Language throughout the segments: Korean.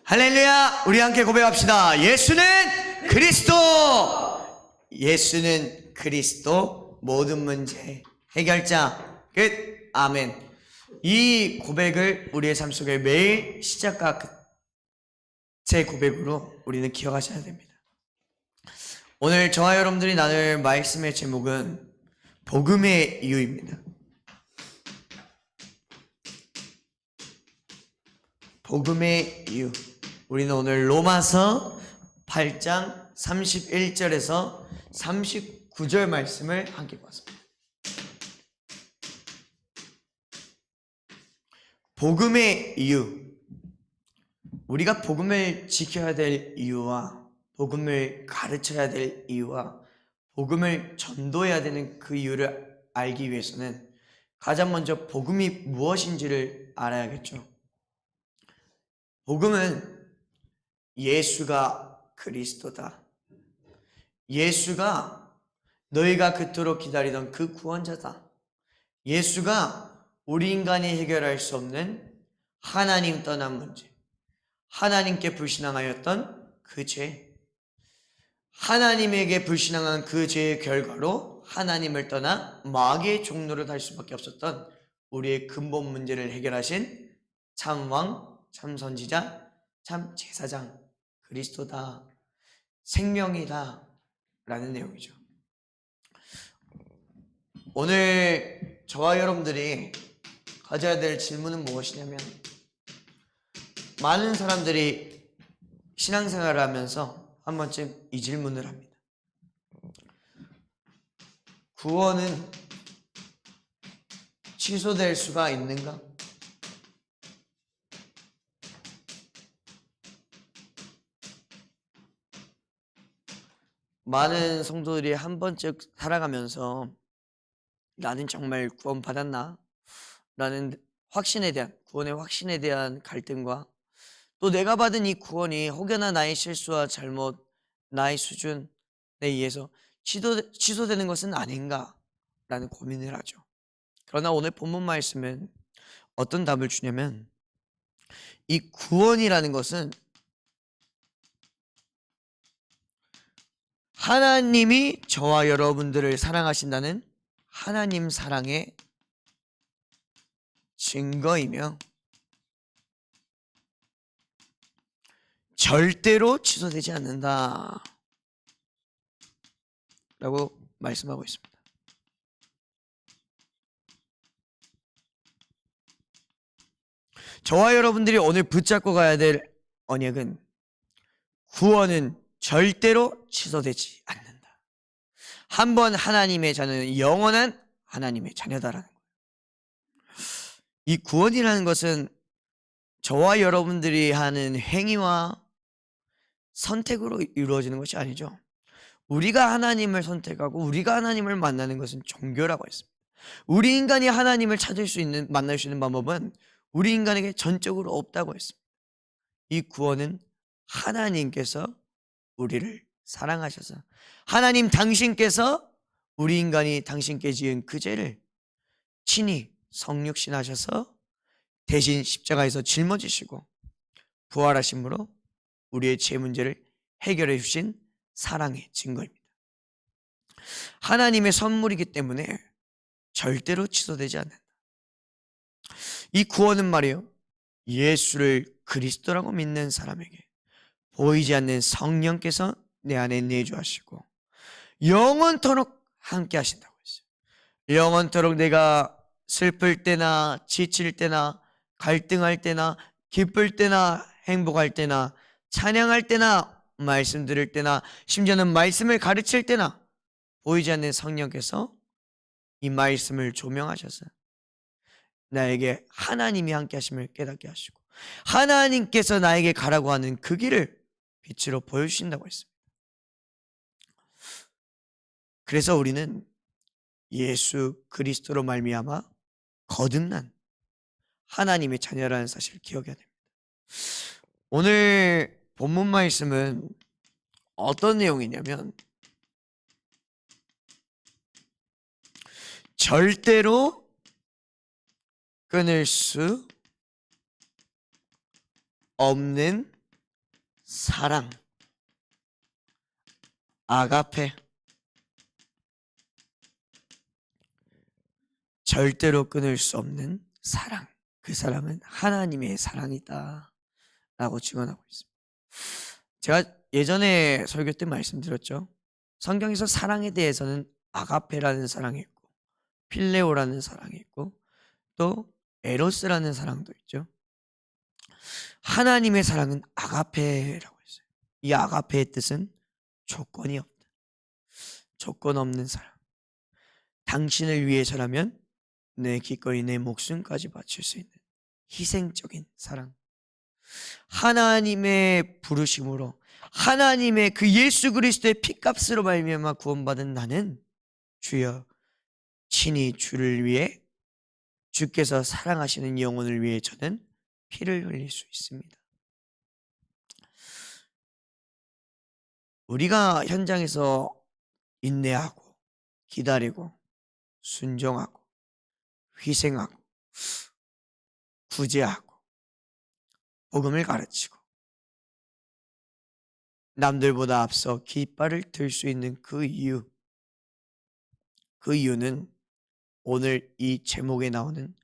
할렐루야! 우리 함께 고백합시다. 예수는 그리스도! 예수는 그리스도, 모든 문제 해결자. 끝. 아멘. 이 고백을 우리의 삶 속에 매일 시작과 끝의 고백으로 우리는 기억하셔야 됩니다. 오늘 저와 여러분들이 나눌 말씀의 제목은 복음의 이유입니다. 복음의 이유. 우리는 오늘 로마서 8장 31절에서 39절 말씀을 함께 봤습니다. 복음의 이유. 우리가 복음을 지켜야 될 이유와 복음을 가르쳐야 될 이유와 복음을 전도해야 되는 그 이유를 알기 위해서는 가장 먼저 복음이 무엇인지를 알아야겠죠. 복음은 예수가 그리스도다. 예수가 너희가 그토록 기다리던 그 구원자다. 예수가 우리 인간이 해결할 수 없는 하나님 떠난 문제, 하나님께 불신앙하였던 그 죄, 하나님에게 불신앙한 그 죄의 결과로 하나님을 떠나 마귀의 종노릇 할 수밖에 없었던 우리의 근본 문제를 해결하신 참왕, 참 선지자, 참 제사장, 그리스도다, 생명이다 라는 내용이죠. 오늘 저와 여러분들이 가져야 될 질문은 무엇이냐면, 많은 사람들이 신앙생활을 하면서 한 번쯤 이 질문을 합니다. 구원은 취소될 수가 있는가? 많은 성도들이 한 번쯤 살아가면서 나는 정말 구원 받았나? 라는 구원의 확신에 대한 갈등과 또 내가 받은 이 구원이 혹여나 나의 실수와 잘못, 나의 수준에 의해서 취소되는 것은 아닌가? 라는 고민을 하죠. 그러나 오늘 본문 말씀은 어떤 답을 주냐면, 이 구원이라는 것은 하나님이 저와 여러분들을 사랑하신다는 하나님 사랑의 증거이며 절대로 취소되지 않는다 라고 말씀하고 있습니다. 저와 여러분들이 오늘 붙잡고 가야 될 언약은, 구원은 절대로 취소되지 않는다. 한번 하나님의 자녀는 영원한 하나님의 자녀다라는 거예요. 이 구원이라는 것은 저와 여러분들이 하는 행위와 선택으로 이루어지는 것이 아니죠. 우리가 하나님을 선택하고 우리가 하나님을 만나는 것은 종교라고 했습니다. 우리 인간이 하나님을 만날 수 있는 방법은 우리 인간에게 전적으로 없다고 했습니다. 이 구원은 하나님께서 우리를 사랑하셔서, 하나님 당신께서 우리 인간이 당신께 지은 그 죄를 친히 성육신하셔서 대신 십자가에서 짊어지시고 부활하심으로 우리의 죄 문제를 해결해 주신 사랑의 증거입니다. 하나님의 선물이기 때문에 절대로 취소되지 않는다. 이 구원은 말이에요, 예수를 그리스도라고 믿는 사람에게 보이지 않는 성령께서 내 안에 내주하시고 영원토록 함께 하신다고 했어요. 영원토록 내가 슬플 때나 지칠 때나 갈등할 때나 기쁠 때나 행복할 때나 찬양할 때나 말씀 들을 때나 심지어는 말씀을 가르칠 때나 보이지 않는 성령께서 이 말씀을 조명하셔서 나에게 하나님이 함께 하심을 깨닫게 하시고 하나님께서 나에게 가라고 하는 그 길을 빛으로 보여주신다고 했습니다. 그래서 우리는 예수 그리스도로 말미암아 거듭난 하나님의 자녀라는 사실을 기억해야 됩니다. 오늘 본문 말씀은 어떤 내용이냐면, 절대로 끊을 수 없는 사랑, 아가페, 절대로 끊을 수 없는 사랑. 그 사랑은 하나님의 사랑이다 라고 증언하고 있습니다. 제가 예전에 설교 때 말씀드렸죠. 성경에서 사랑에 대해서는 아가페라는 사랑이 있고 필레오라는 사랑이 있고 또 에로스라는 사랑도 있죠. 하나님의 사랑은 아가페라고 했어요. 이 아가페의 뜻은 조건이 없다. 조건 없는 사랑. 당신을 위해서라면 내 기꺼이 내 목숨까지 바칠 수 있는 희생적인 사랑. 하나님의 부르심으로 하나님의 그 예수 그리스도의 피값으로 말미암아 구원받은 나는 주여 친히 주를 위해 주께서 사랑하시는 영혼을 위해 저는 피를 흘릴 수 있습니다. 우리가 현장에서 인내하고 기다리고 순종하고 희생하고 구제하고 복음을 가르치고 남들보다 앞서 깃발을 들 수 있는 그 이유는 오늘 이 제목에 나오는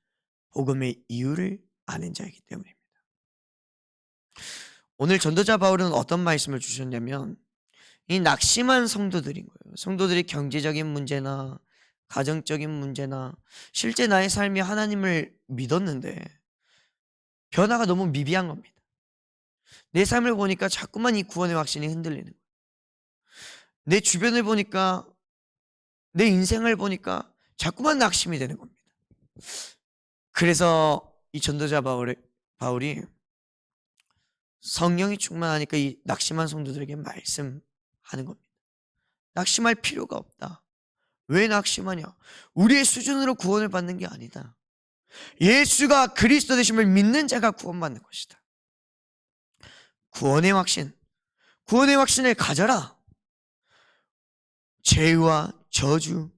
복음의 이유를 아는 자이기 때문입니다. 오늘 전도자 바울은 어떤 말씀을 주셨냐면 이 낙심한 성도들인 거예요. 성도들이 경제적인 문제나 가정적인 문제나 실제 나의 삶이 하나님을 믿었는데 변화가 너무 미비한 겁니다. 내 삶을 보니까 자꾸만 이 구원의 확신이 흔들리는 거예요. 내 주변을 보니까 내 인생을 보니까 자꾸만 낙심이 되는 겁니다. 그래서 이 전도자 바울이 성령이 충만하니까 이 낙심한 성도들에게 말씀하는 겁니다. 낙심할 필요가 없다. 왜 낙심하냐? 우리의 수준으로 구원을 받는 게 아니다. 예수가 그리스도 되심을 믿는 자가 구원받는 것이다. 구원의 확신을 가져라. 죄와 저주,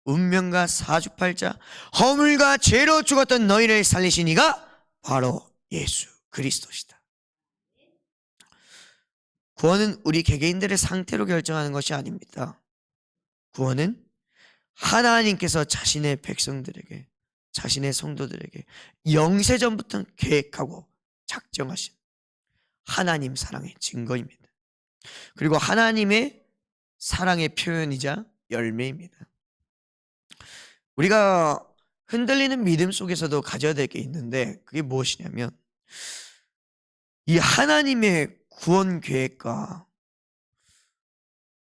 운명과 사주팔자, 허물과 죄로 죽었던 너희를 살리신 이가 바로 예수 그리스도시다. 구원은 우리 개개인들의 상태로 결정하는 것이 아닙니다. 구원은 하나님께서 자신의 백성들에게, 자신의 성도들에게 영세전부터 계획하고 작정하신 하나님 사랑의 증거입니다. 그리고 하나님의 사랑의 표현이자 열매입니다. 우리가 흔들리는 믿음 속에서도 가져야 될 게 있는데 그게 무엇이냐면 이 하나님의 구원 계획과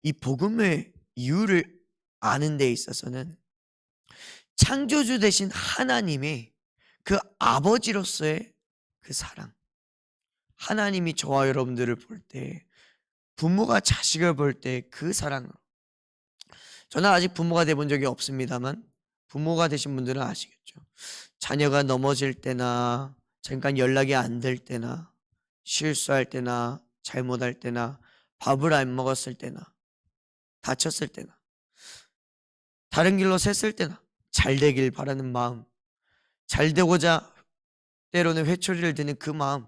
이 복음의 이유를 아는 데 있어서는 창조주 되신 하나님의 그 아버지로서의 그 사랑, 하나님이 저와 여러분들을 볼 때, 부모가 자식을 볼 때 그 사랑으로, 저는 아직 부모가 돼본 적이 없습니다만 부모가 되신 분들은 아시겠죠. 자녀가 넘어질 때나 잠깐 연락이 안 될 때나 실수할 때나 잘못할 때나 밥을 안 먹었을 때나 다쳤을 때나 다른 길로 샜을 때나 잘 되길 바라는 마음, 잘 되고자 때로는 회초리를 드는 그 마음,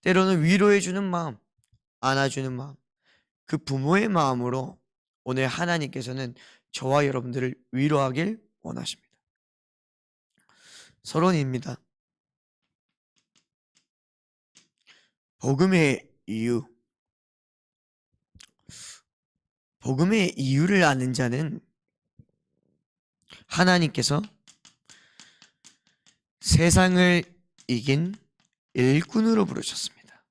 때로는 위로해 주는 마음, 안아주는 마음, 그 부모의 마음으로 오늘 하나님께서는 저와 여러분들을 위로하길 원하십니다. 서론입니다. 복음의 이유를 아는 자는 하나님께서 세상을 이긴 일꾼으로 부르셨습니다.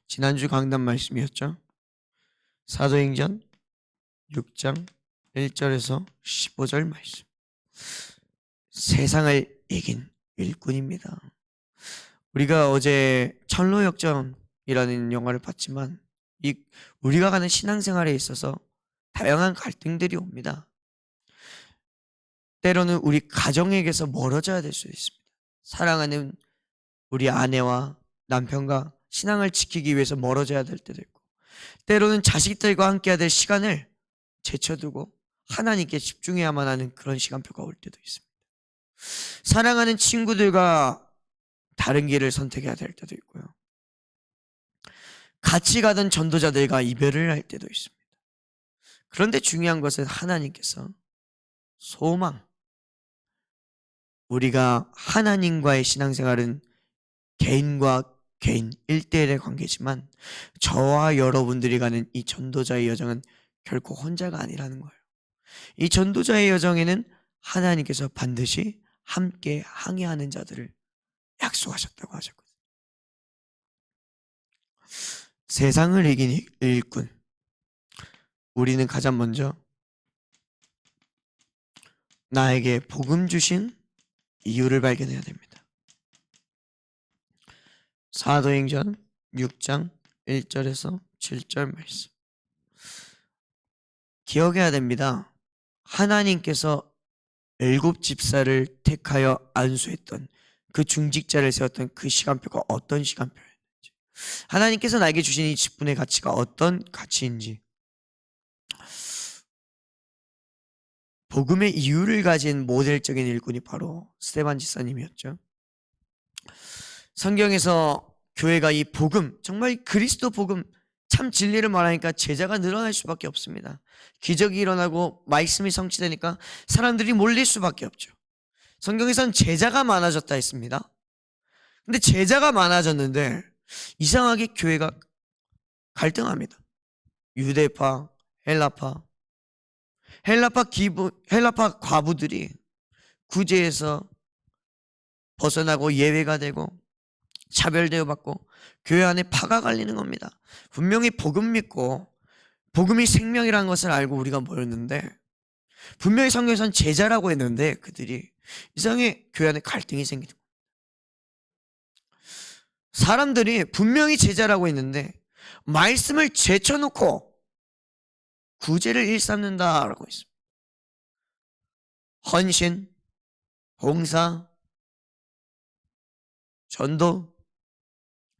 지난주 강단 말씀이었죠. 사도행전 6장 1절에서 15절 말씀. 세상을 이긴 일꾼입니다. 우리가 어제 철로역전이라는 영화를 봤지만 우리가 가는 신앙생활에 있어서 다양한 갈등들이 옵니다. 때로는 우리 가정에게서 멀어져야 될 수 있습니다. 사랑하는 우리 아내와 남편과 신앙을 지키기 위해서 멀어져야 될 때도 있고, 때로는 자식들과 함께해야 될 시간을 제쳐두고 하나님께 집중해야만 하는 그런 시간표가 올 때도 있습니다. 사랑하는 친구들과 다른 길을 선택해야 될 때도 있고요. 같이 가던 전도자들과 이별을 할 때도 있습니다. 그런데 중요한 것은 하나님께서 소망, 우리가 하나님과의 신앙생활은 개인과 개인 1대1의 관계지만 저와 여러분들이 가는 이 전도자의 여정은 결코 혼자가 아니라는 거예요. 이 전도자의 여정에는 하나님께서 반드시 함께 항해하는 자들을 약속하셨다고 하셨거든요. 세상을 이긴 일꾼, 우리는 가장 먼저 나에게 복음 주신 이유를 발견해야 됩니다. 사도행전 6장 1절에서 7절 말씀 기억해야 됩니다. 하나님께서 7집사를 택하여 안수했던 그 중직자를 세웠던 그 시간표가 어떤 시간표였는지, 하나님께서 나에게 주신 이 직분의 가치가 어떤 가치인지, 복음의 이유를 가진 모델적인 일꾼이 바로 스데반 집사님이었죠. 성경에서 교회가 이 복음, 정말 그리스도 복음, 참 진리를 말하니까 제자가 늘어날 수밖에 없습니다. 기적이 일어나고 말씀이 성취되니까 사람들이 몰릴 수밖에 없죠. 성경에서는 제자가 많아졌다 했습니다. 근데 제자가 많아졌는데 이상하게 교회가 갈등합니다. 유대파, 헬라파 과부들이 구제에서 벗어나고 예외가 되고 차별 대우받고 교회 안에 파가 갈리는 겁니다. 분명히 복음 믿고 복음이 생명이라는 것을 알고 우리가 모였는데, 분명히 성경에서는 제자라고 했는데 그들이 이상하게 교회 안에 갈등이 생기는 거예요. 사람들이 분명히 제자라고 했는데 말씀을 제쳐놓고 구제를 일삼는다라고 했습니다. 헌신, 봉사, 전도,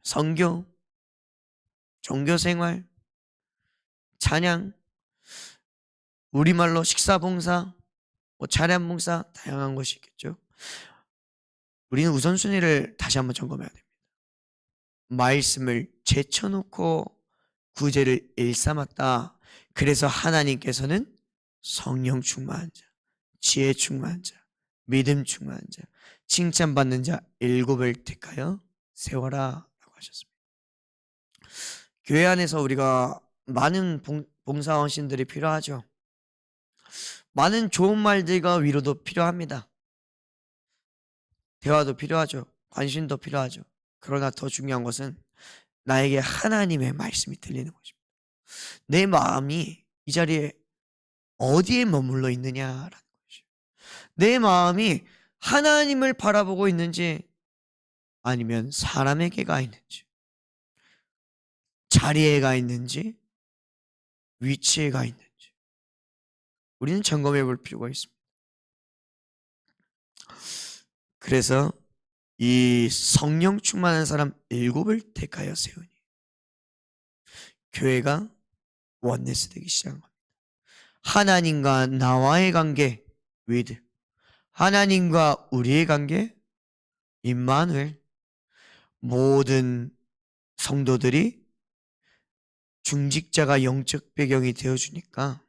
선교, 종교생활, 찬양, 우리말로 식사봉사, 차량봉사, 다양한 것이 있겠죠. 우리는 우선순위를 다시 한번 점검해야 됩니다. 말씀을 제쳐놓고 구제를 일삼았다. 그래서 하나님께서는 성령 충만한 자, 지혜 충만한 자, 믿음 충만한 자, 칭찬받는 자 7을 택하여 세워라 라고 하셨습니다. 교회 안에서 우리가 많은 봉사원신들이 필요하죠. 많은 좋은 말들과 위로도 필요합니다. 대화도 필요하죠. 관심도 필요하죠. 그러나 더 중요한 것은 나에게 하나님의 말씀이 들리는 것입니다. 내 마음이 이 자리에 어디에 머물러 있느냐라는 것이죠. 내 마음이 하나님을 바라보고 있는지 아니면 사람에게 가 있는지, 자리에 가 있는지, 위치에 가 있는지 우리는 점검해 볼 필요가 있습니다. 그래서 이 성령 충만한 사람 7을 택하여 세우니 교회가 원네스 되기 시작한 겁니다. 하나님과 나와의 관계 위드, 하나님과 우리의 관계 임마누엘. 모든 성도들이 중직자가 영적 배경이 되어주니까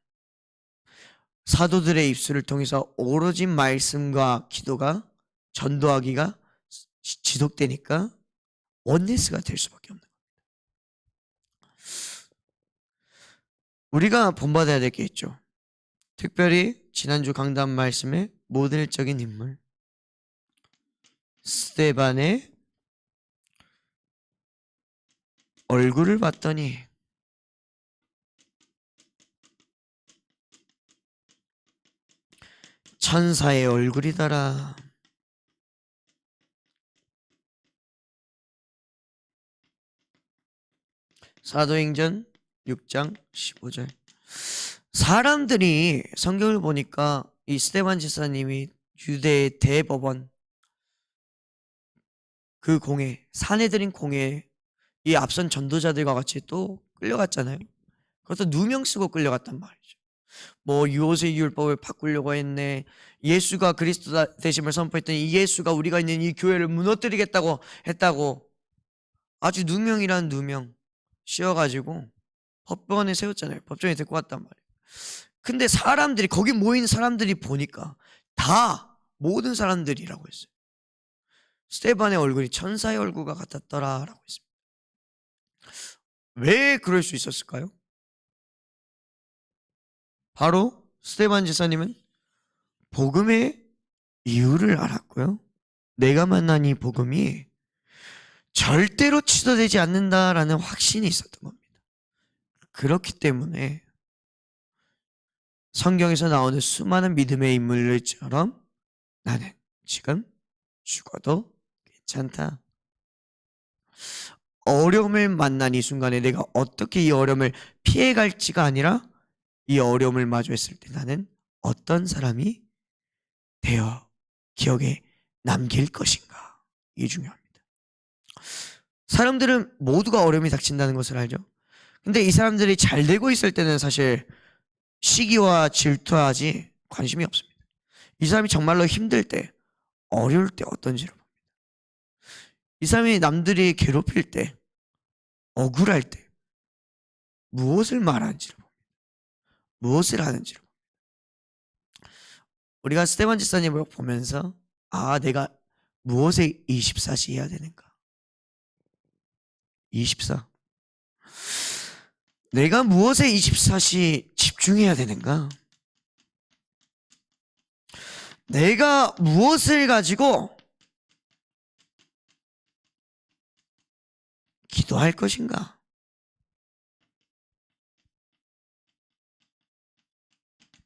사도들의 입술을 통해서 오로지 말씀과 기도가 전도하기가 지속되니까 원네스가 될 수밖에 없는 겁니다. 우리가 본받아야 될 게 있죠. 특별히 지난주 강단 말씀의 모델적인 인물 스데반의 얼굴을 봤더니 천사의 얼굴이더라. 사도행전 6장 15절. 사람들이 성경을 보니까 이 스데반 집사님이 유대의 대법원 그 공회, 사내들인 공회에 이 앞선 전도자들과 같이 또 끌려갔잖아요. 그것도 누명 쓰고 끌려갔단 말이죠. 뭐 모세 율법을 바꾸려고 했네. 예수가 그리스도 되심을 선포했더니 이 예수가 우리가 있는 이 교회를 무너뜨리겠다고 했다고. 아주 누명이란 누명. 씌워가지고 법원에 세웠잖아요. 법정에 데리고 왔단 말이에요. 근데 사람들이, 거기 모인 사람들이 보니까 다 모든 사람들이라고 했어요. 스데반의 얼굴이 천사의 얼굴과 같았더라 라고 했습니다. 왜 그럴 수 있었을까요? 바로 스데반 지사님은 복음의 이유를 알았고요. 내가 만난 이 복음이 절대로 취소되지 않는다라는 확신이 있었던 겁니다. 그렇기 때문에 성경에서 나오는 수많은 믿음의 인물들처럼 나는 지금 죽어도 괜찮다. 어려움을 만난 이 순간에 내가 어떻게 이 어려움을 피해갈지가 아니라 이 어려움을 마주했을 때 나는 어떤 사람이 되어 기억에 남길 것인가. 이게 중요합니다. 사람들은 모두가 어려움이 닥친다는 것을 알죠. 근데 이 사람들이 잘 되고 있을 때는 사실 시기와 질투하지 관심이 없습니다. 이 사람이 정말로 힘들 때, 어려울 때 어떤지를 봅니다. 이 사람이 남들이 괴롭힐 때, 억울할 때 무엇을 말하는지를 봅니다. 무엇을 하는지를 봅니다. 우리가 스데반 집사님을 보면서 내가 무엇에 24시 해야 되는가? 24. 내가 무엇에 24시 집중해야 되는가? 내가 무엇을 가지고 기도할 것인가?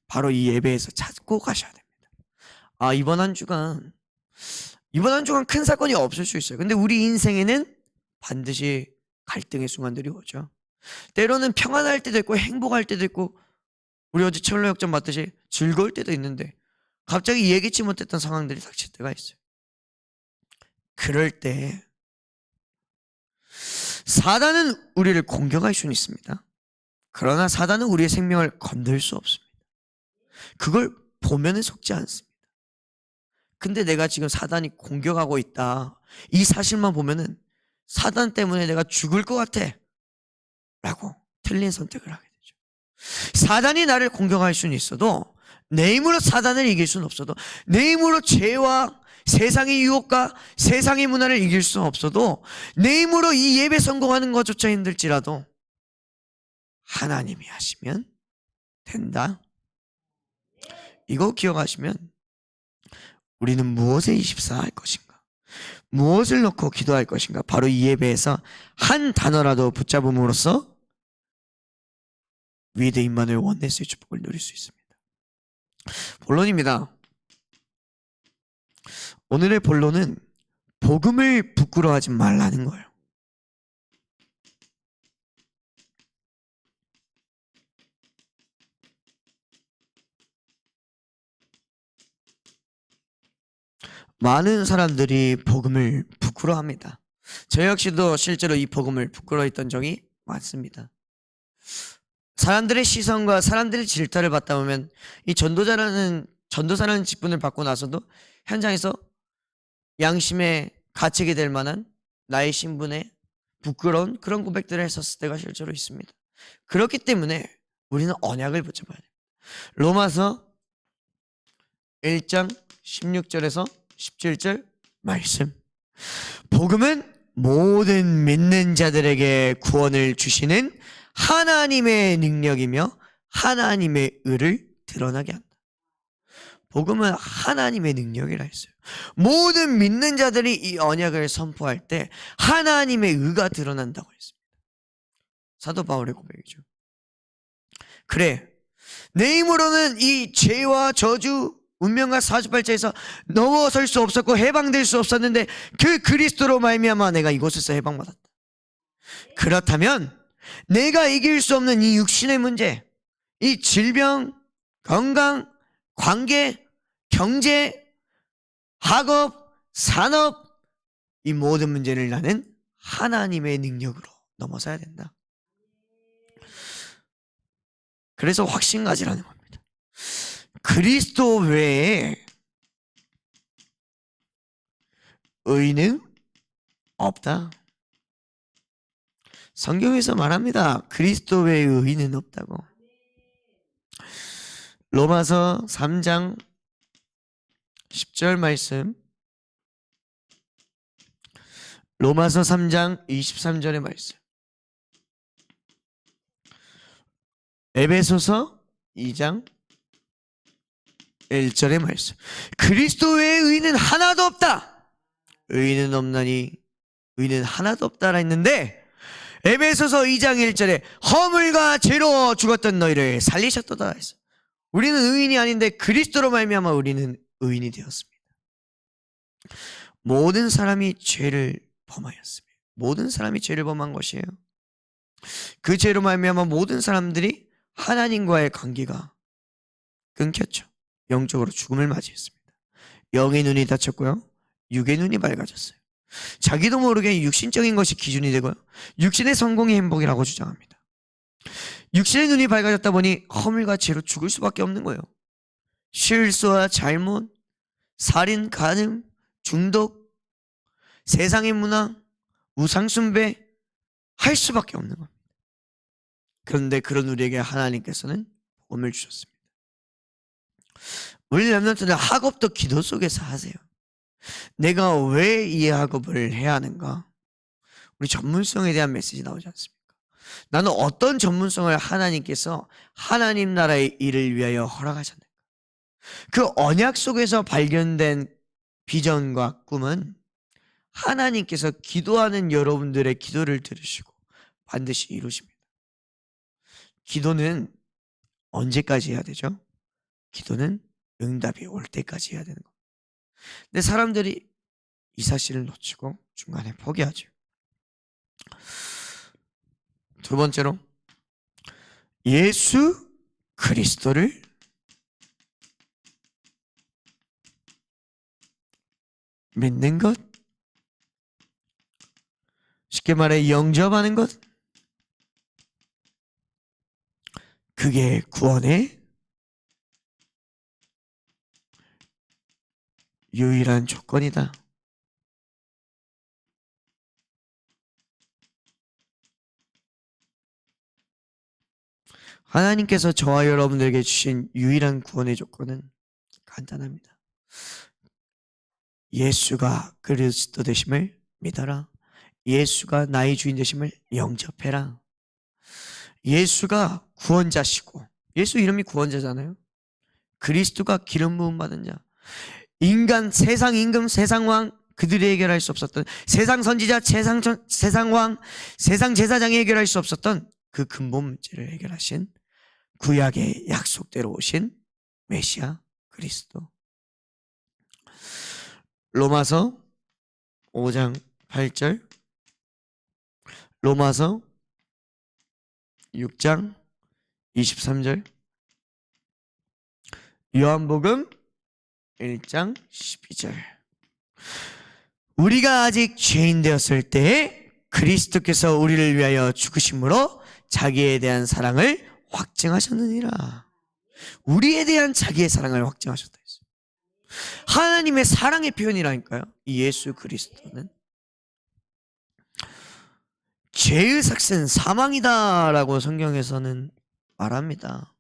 바로 이 예배에서 찾고 가셔야 됩니다. 이번 한 주간 큰 사건이 없을 수 있어요. 근데 우리 인생에는 반드시 갈등의 순간들이 오죠. 때로는 평안할 때도 있고 행복할 때도 있고, 우리 어제 철로 역전 봤듯이 즐거울 때도 있는데 갑자기 예기치 못했던 상황들이 닥칠 때가 있어요. 그럴 때 사단은 우리를 공격할 수는 있습니다. 그러나 사단은 우리의 생명을 건들 수 없습니다. 그걸 보면은 속지 않습니다. 근데 내가 지금 사단이 공격하고 있다, 이 사실만 보면은 사단 때문에 내가 죽을 것 같아 라고 틀린 선택을 하게 되죠. 사단이 나를 공격할 수는 있어도 내 힘으로 사단을 이길 수는 없어도, 내 힘으로 죄와 세상의 유혹과 세상의 문화를 이길 수는 없어도, 내 힘으로 이 예배 성공하는 것조차 힘들지라도 하나님이 하시면 된다. 이거 기억하시면 우리는 무엇에 24 할 것인가, 무엇을 놓고 기도할 것인가, 바로 이 예배에서 한 단어라도 붙잡음으로써 위드 임마누엘 원네스의 축복을 누릴 수 있습니다. 본론입니다. 오늘의 본론은 복음을 부끄러워하지 말라는 거예요. 많은 사람들이 복음을 부끄러워합니다. 저 역시도 실제로 이 복음을 부끄러워했던 적이 많습니다. 사람들의 시선과 사람들의 질타를 받다 보면 이 전도사라는 직분을 받고 나서도 현장에서 양심에 갇히게 될 만한 나의 신분에 부끄러운 그런 고백들을 했었을 때가 실제로 있습니다. 그렇기 때문에 우리는 언약을 붙잡아야 됩니다. 로마서 1장 16절에서 17절 말씀. 복음은 모든 믿는 자들에게 구원을 주시는 하나님의 능력이며 하나님의 의를 드러나게 한다. 복음은 하나님의 능력이라 했어요. 모든 믿는 자들이 이 언약을 선포할 때 하나님의 의가 드러난다고 했습니다. 사도 바울의 고백이죠. 그래, 내 힘으로는 이 죄와 저주, 운명과 사주팔자에서 넘어설 수 없었고 해방될 수 없었는데 그 그리스도로 말미암아 내가 이곳에서 해방받았다. 그렇다면 내가 이길 수 없는 이 육신의 문제, 이 질병, 건강, 관계, 경제, 학업, 산업, 이 모든 문제를 나는 하나님의 능력으로 넘어서야 된다. 그래서 확신 가지라는 겁니다. 그리스도 외에 의는 없다. 성경에서 말합니다. 그리스도 외의 의인은 없다고. 로마서 3장 10절 말씀, 로마서 3장 23절의 말씀, 에베소서 2장 1절의 말씀. 그리스도 외의 의인은 하나도 없다. 의인은 없나니 의인은 하나도 없다라 했는데, 에베소서 2장 1절에 허물과 죄로 죽었던 너희를 살리셨도다 했어. 우리는 의인이 아닌데 그리스도로 말미암아 우리는 의인이 되었습니다. 모든 사람이 죄를 범하였습니다. 모든 사람이 죄를 범한 것이에요. 그 죄로 말미암아 모든 사람들이 하나님과의 관계가 끊겼죠. 영적으로 죽음을 맞이했습니다. 영의 눈이 닫혔고요, 육의 눈이 밝아졌어요. 자기도 모르게 육신적인 것이 기준이 되고요, 육신의 성공이 행복이라고 주장합니다. 육신의 눈이 밝아졌다 보니 허물과 죄로 죽을 수밖에 없는 거예요. 실수와 잘못, 살인, 간음, 중독, 세상의 문화, 우상숭배 할 수밖에 없는 겁니다. 그런데 그런 우리에게 하나님께서는 복음을 주셨습니다. 우리 렘넌트는 학업도 기도 속에서 하세요. 내가 왜 이 학업을 해야 하는가? 우리 전문성에 대한 메시지 나오지 않습니까? 나는 어떤 전문성을 하나님께서 하나님 나라의 일을 위하여 허락하셨는가? 그 언약 속에서 발견된 비전과 꿈은 하나님께서 기도하는 여러분들의 기도를 들으시고 반드시 이루십니다. 기도는 언제까지 해야 되죠? 기도는 응답이 올 때까지 해야 되는 겁니다. 근데 사람들이 이 사실을 놓치고 중간에 포기하죠. 두 번째로, 예수 그리스도를 믿는 것, 쉽게 말해 영접하는 것, 그게 구원의 유일한 조건이다. 하나님께서 저와 여러분들에게 주신 유일한 구원의 조건은 간단합니다. 예수가 그리스도 되심을 믿어라. 예수가 나의 주인 되심을 영접해라. 예수가 구원자시고, 예수 이름이 구원자잖아요. 그리스도가 기름 부음 받은 자, 인간, 세상 임금, 세상 왕, 그들이 해결할 수 없었던, 세상 선지자, 세상 왕, 세상 제사장이 해결할 수 없었던 그 근본 문제를 해결하신 구약의 약속대로 오신 메시아 그리스도. 로마서 5장 8절, 로마서 6장 23절, 요한복음 1장 12절. 우리가 아직 죄인 되었을 때에 그리스도께서 우리를 위하여 죽으심으로 자기에 대한 사랑을 확증하셨느니라. 우리에 대한 자기의 사랑을 확증하셨다 했어요. 하나님의 사랑의 표현이라니까요. 이 예수 그리스도는 죄의 삭은 사망이다라고 성경에서는 말합니다.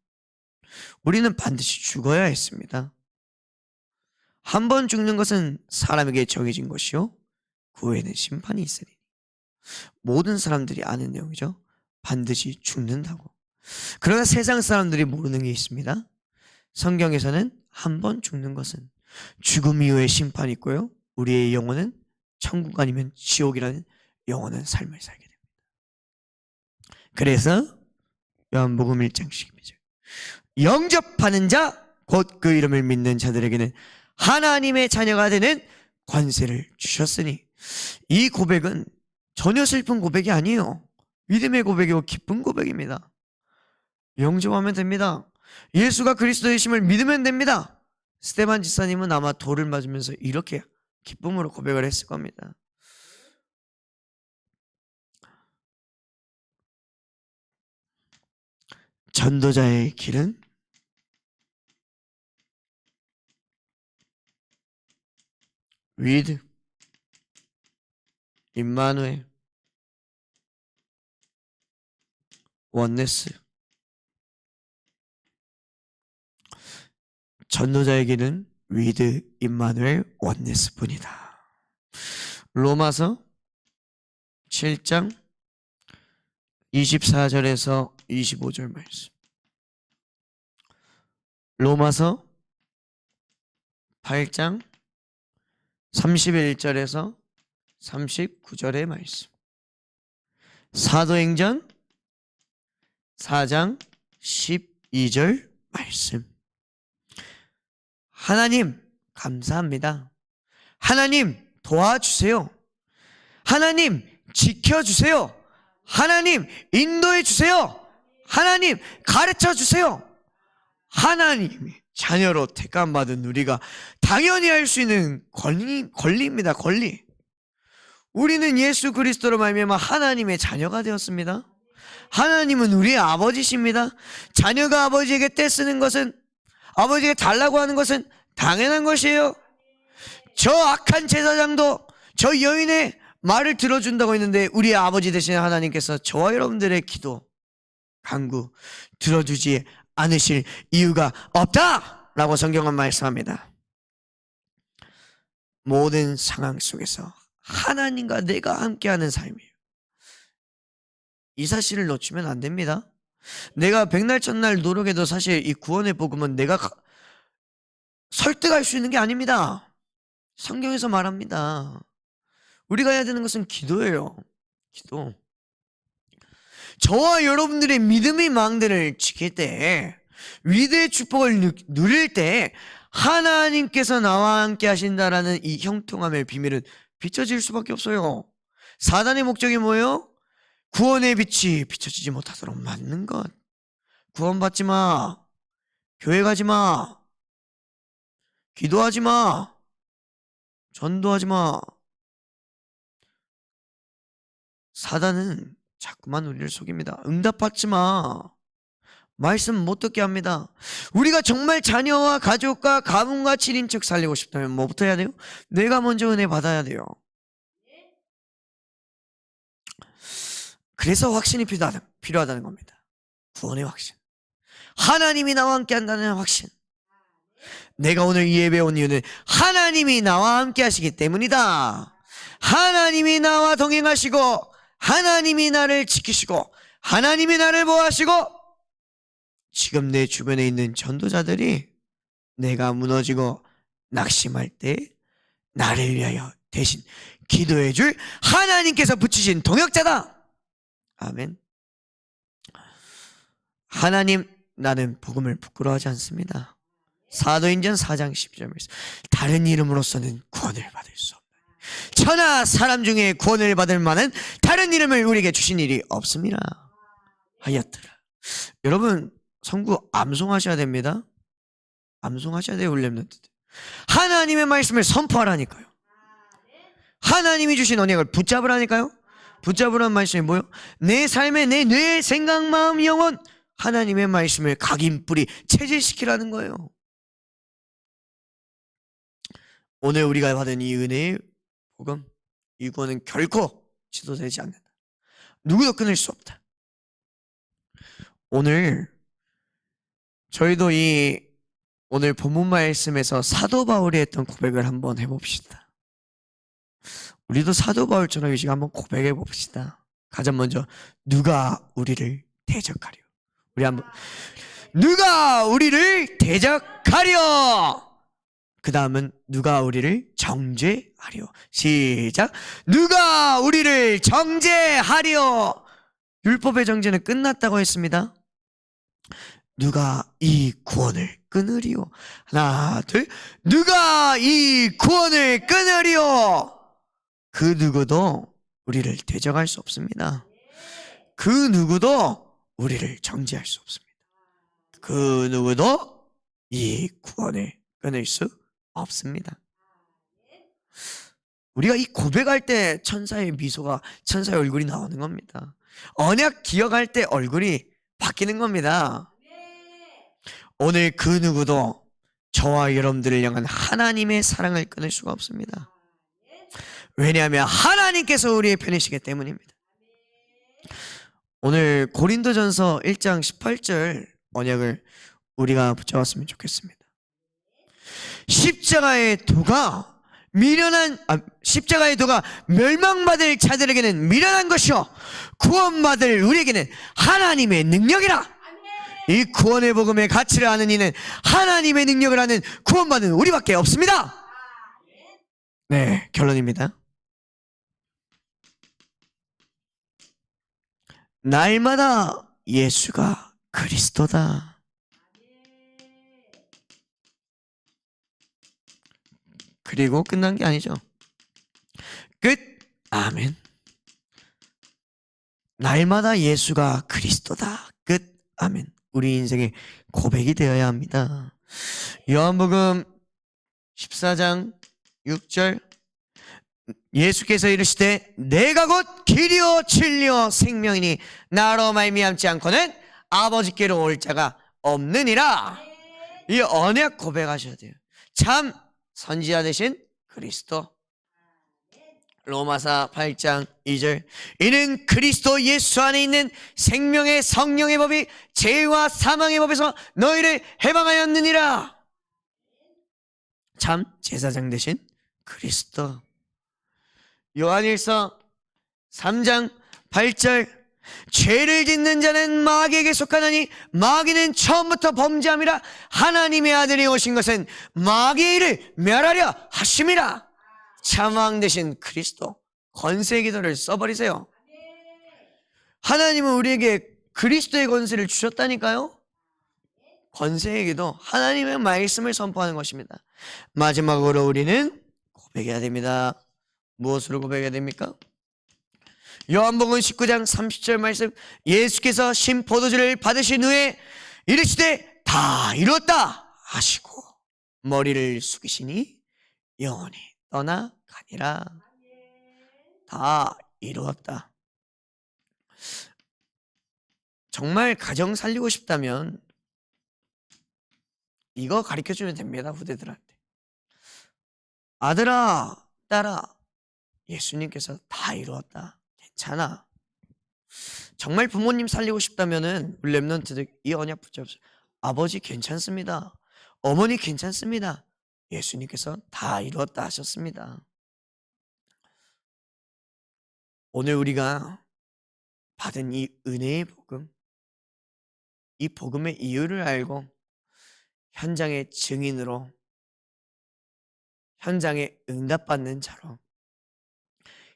우리는 반드시 죽어야 했습니다. 한 번 죽는 것은 사람에게 정해진 것이요, 그 후에는 심판이 있으니. 모든 사람들이 아는 내용이죠. 반드시 죽는다고. 그러나 세상 사람들이 모르는 게 있습니다. 성경에서는 한 번 죽는 것은 죽음 이후에 심판이 있고요, 우리의 영혼은 천국 아니면 지옥이라는 영원한 삶을 살게 됩니다. 그래서 요한복음 1장 12절, 영접하는 자, 곧 그 이름을 믿는 자들에게는 하나님의 자녀가 되는 권세를 주셨으니. 이 고백은 전혀 슬픈 고백이 아니에요. 믿음의 고백이고 기쁜 고백입니다. 영접하면 됩니다. 예수가 그리스도이심을 믿으면 됩니다. 스테반 지사님은 아마 돌을 맞으면서 이렇게 기쁨으로 고백을 했을 겁니다. 전도자의 길은 위드 임마누엘, 원네스. 전도자에게는 위드 임마누엘 원네스 뿐이다. 로마서 7장 24절에서 25절 말씀. 로마서 8장 31절에서 39절의 말씀. 사도행전 4장 12절 말씀. 하나님 감사합니다. 하나님 도와주세요. 하나님 지켜주세요. 하나님 인도해 주세요. 하나님 가르쳐 주세요. 하나님의 자녀로 택함받은 우리가 당연히 할 수 있는 권리입니다. 권리. 우리는 예수 그리스도로 말미암아 하나님의 자녀가 되었습니다. 하나님은 우리의 아버지십니다. 자녀가 아버지에게 떼쓰는 것은, 아버지에게 달라고 하는 것은 당연한 것이에요. 저 악한 제사장도 저 여인의 말을 들어준다고 했는데 우리의 아버지 되시는 하나님께서 저와 여러분들의 기도, 간구 들어주지 않으실 이유가 없다라고 성경은 말씀합니다. 모든 상황 속에서 하나님과 내가 함께하는 삶이에요. 이 사실을 놓치면 안 됩니다. 내가 백날 천날 노력해도 사실 이 구원의 복음은 내가 설득할 수 있는 게 아닙니다. 성경에서 말합니다. 우리가 해야 되는 것은 기도예요. 기도. 저와 여러분들의 믿음의 망대를 지킬 때, 위대의 축복을 누릴 때 하나님께서 나와 함께 하신다라는 이 형통함의 비밀은 비춰질 수밖에 없어요. 사단의 목적이 뭐예요? 구원의 빛이 비춰지지 못하도록 막는 것. 구원받지 마. 교회 가지 마. 기도하지 마. 전도하지 마. 사단은 자꾸만 우리를 속입니다. 응답받지 마. 말씀 못 듣게 합니다. 우리가 정말 자녀와 가족과 가문과 친인척 살리고 싶다면 뭐부터 해야 돼요? 내가 먼저 은혜 받아야 돼요. 그래서 확신이 필요하다는 겁니다. 구원의 확신. 하나님이 나와 함께 한다는 확신. 내가 오늘 이 예배에 온 이유는 하나님이 나와 함께 하시기 때문이다. 하나님이 나와 동행하시고 하나님이 나를 지키시고 하나님이 나를 보호하시고, 지금 내 주변에 있는 전도자들이 내가 무너지고 낙심할 때 나를 위하여 대신 기도해 줄 하나님께서 붙이신 동역자다. 아멘. 하나님, 나는 복음을 부끄러워하지 않습니다. 사도행전 4장 10절 말씀. 다른 이름으로서는 구원을 받을 수 없다. 천하 사람 중에 구원을 받을 만한 다른 이름을 우리에게 주신 일이 없습니다 하였더라. 여러분, 성구 암송하셔야 됩니다. 암송하셔야 돼요. 렘넌트. 하나님의 말씀을 선포하라니까요. 하나님이 주신 언약을 붙잡으라니까요. 붙잡으라는 말씀이 뭐예요? 내 삶에 내 뇌, 생각, 마음, 영혼 하나님의 말씀을 각인뿌리 체질시키라는 거예요. 오늘 우리가 받은 이 은혜의 복음, 이 구원은 결코 취소되지 않는다. 누구도 끊을 수 없다. 오늘 저희도 오늘 본문 말씀에서 사도 바울이 했던 고백을 한번 해봅시다. 우리도 사도 바울처럼 이 시간 한번 고백해 봅시다. 가장 먼저 누가 우리를 대적하려? 우리 한번 누가 우리를 대적하려? 그 다음은 누가 우리를 정죄하려? 시작. 누가 우리를 정죄하려? 율법의 정죄는 끝났다고 했습니다. 누가 이 구원을 끊으리요? 하나, 둘. 누가 이 구원을 끊으리요? 그 누구도 우리를 대적할 수 없습니다. 그 누구도 우리를 정죄할 수 없습니다. 그 누구도 이 구원을 끊을 수 없습니다. 우리가 이 고백할 때 천사의 미소가, 천사의 얼굴이 나오는 겁니다. 언약 기억할 때 얼굴이 바뀌는 겁니다. 오늘 그 누구도 저와 여러분들을 향한 하나님의 사랑을 끊을 수가 없습니다. 왜냐하면 하나님께서 우리의 편이시기 때문입니다. 오늘 고린도전서 1장 18절 언약을 우리가 붙잡았으면 좋겠습니다. 십자가의 도가 멸망받을 자들에게는 미련한 것이요 구원받을 우리에게는 하나님의 능력이라. 이 구원의 복음의 가치를 아는 이는 하나님의 능력을 아는 구원받은 우리밖에 없습니다. 네, 결론입니다. 날마다 예수가 그리스도다. 그리고 끝난 게 아니죠. 끝. 아멘. 날마다 예수가 그리스도다. 끝. 아멘. 우리 인생의 고백이 되어야 합니다. 요한복음 14장 6절 예수께서 이르시되 내가 곧 길이요 진리요 생명이니 나로 말미암지 않고는 아버지께로 올 자가 없느니라. 이 언약 고백하셔야 돼요. 참 선지자 되신 그리스도. 로마서 8장 2절 이는 그리스도 예수 안에 있는 생명의 성령의 법이 죄와 사망의 법에서 너희를 해방하였느니라. 참 제사장 되신 그리스도. 요한일서 3장 8절 죄를 짓는 자는 마귀에게 속하나니 마귀는 처음부터 범죄함이라. 하나님의 아들이 오신 것은 마귀의 일을 멸하려 하심이라. 참왕 되신 그리스도. 권세의 기도를 써버리세요. 하나님은 우리에게 그리스도의 권세를 주셨다니까요. 권세의 기도, 하나님의 말씀을 선포하는 것입니다. 마지막으로 우리는 고백해야 됩니다. 무엇으로 고백해야 됩니까? 요한복음 19장 30절 말씀, 예수께서 신 포도주를 받으신 후에 이르시되 다 이루었다 하시고 머리를 숙이시니 영원히 떠나가니라. 다 이루었다. 정말 가정 살리고 싶다면 이거 가르쳐주면 됩니다. 후대들한테. 아들아, 딸아, 예수님께서 다 이루었다. 괜찮아. 정말 부모님 살리고 싶다면은 우리 랩런트들 이 언약 붙잡으세요. 아버지 괜찮습니다. 어머니 괜찮습니다. 예수님께서 다 이루었다 하셨습니다. 오늘 우리가 받은 이 은혜의 복음, 이 복음의 이유를 알고 현장의 증인으로, 현장에 응답받는 자로,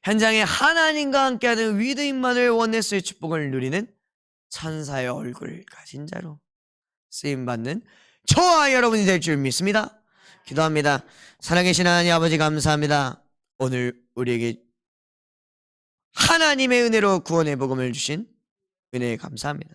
현장에 하나님과 함께하는 위대인만을 원네스의 축복을 누리는 천사의 얼굴을 가진 자로 쓰임받는 저와 여러분이 될 줄 믿습니다. 기도합니다. 살아계신 하나님 아버지 감사합니다. 오늘 우리에게 하나님의 은혜로 구원의 복음을 주신 은혜에 감사합니다.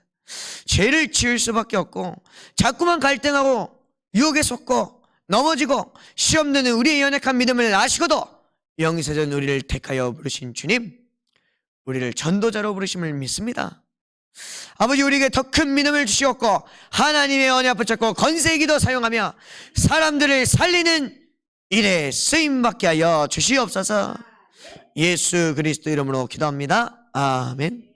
죄를 지을 수밖에 없고 자꾸만 갈등하고 유혹에 속고 넘어지고 시험 드는 우리의 연약한 믿음을 아시고도 영세전 우리를 택하여 부르신 주님, 우리를 전도자로 부르심을 믿습니다. 아버지, 우리에게 더 큰 믿음을 주시옵고 하나님의 언약 붙잡고 권세의 기도 사용하며 사람들을 살리는 일에 쓰임받게 하여 주시옵소서. 예수 그리스도 이름으로 기도합니다. 아멘.